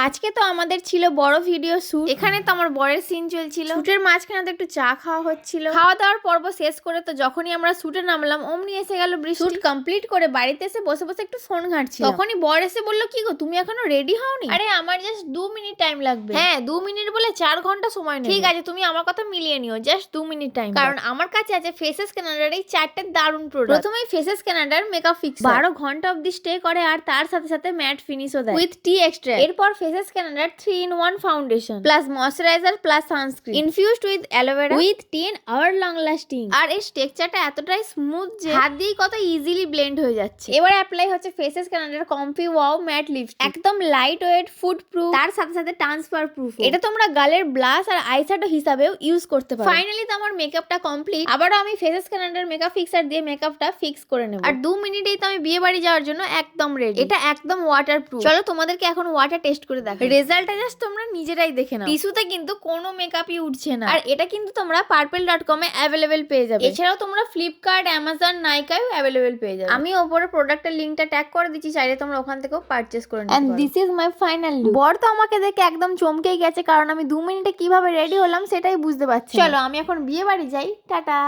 আজকে তো আমাদের ছিল বড় ভিডিও শুট। এখানে তো আমার বরের সিন চলছিল, শুটের মাঝখানে তো একটু চা খাওয়া হচ্ছিল। খাওয়া দাওয়ার পর্ব শেষ করে তো যখনই আমরা শুটে নামলাম অমনি এসে গেল বৃষ্টি। শুট কমপ্লিট করে বাড়িতে এসে বসে বসে একটু ফোন ঘাঁটছি, তখনই বর এসে বললো, কি গো তুমি এখনো রেডি হওনি? আরে আমার জাস্ট 2 মিনিট টাইম লাগবে। হ্যাঁ 2 মিনিট বলে 4 ঘন্টা সময় নেবে। ঠিক আছে তুমি আমার কথা মিলিয়ে নিও, জাস্ট 2 মিনিট টাইম, কারণ আমার কাছে আছে ফেসেস কানাডার এই 4টে দারুণ প্রোডাক্ট। প্রথমেই ফেসেস কানাডার মেকআপ ফিক্স 12 ঘন্টা অবধি স্টে করে আর তার সাথে সাথে ম্যাট ফিনিশও দেয় উইথ টি এক্সট্রা। এরপর ফেসেস কানাডার 3-in-1 foundation plus moisturiser plus sunscreen infused with aloe vera 10 hour long lasting. আর এই টেক্সচারটা এতটাই স্মুথ যে হাত দিয়ে কত ইজিলি ব্লেন্ড হয়ে যাচ্ছে। এবার অ্যাপ্লাই হচ্ছে ফেসেস কানাডার কমফি ওয়াও ম্যাট লিপস্টিক, একদম লাইট ওয়েট, ফুড প্রুফ, তার সাথে সাথে ট্রান্সফার প্রুফ। এটা তোমরা গালের ব্লাশ আর আইশ্যাডো হিসাবেও ইউজ করতে পারো। ফাইনালি তো আমার মেকআপটা কমপ্লিট। আবারও আমি ফেসেস কানাডার মেকআপ ফিক্সার দিয়ে মেকআপটা ফিক্স করে নেব। আর 2 মিনিটেই তো আমি বিয়ে বাড়ি যাওয়ার জন্য একদম রেডি। এটা একদম ওয়াটার প্রুফ। চলো তোমাদেরকে এখন ওয়াটার টেস্ট করে দেখো। রেজাল্টটা জাস্ট তোমরা নিজেরাই দেখে নাও। টিস্যুতে কিন্তু কোনো মেকআপই উঠছে না। আর এটা কিন্তু তোমরা purple.com এ अवेलेबल পেয়ে যাবে। এছাড়াও তোমরা ফ্লিপকার্ট, অ্যামাজন, নাইকাও अवेलेबल পেয়ে যাবে। আমি উপরে প্রোডাক্টের লিংকটা ট্যাগ করে দিচ্ছি, চাইলে তোমরা ওখান থেকেও পারচেজ করে নিতে পারো। And this is my final look. বর তো আমাকে দেখে একদম চমকেই গেছে, কারণ আমি 2 মিনিটে কিভাবে রেডি হলাম সেটাই বুঝতে পারছি। চলো আমি এখন বিয়ে বাড়ি যাই। টাটা।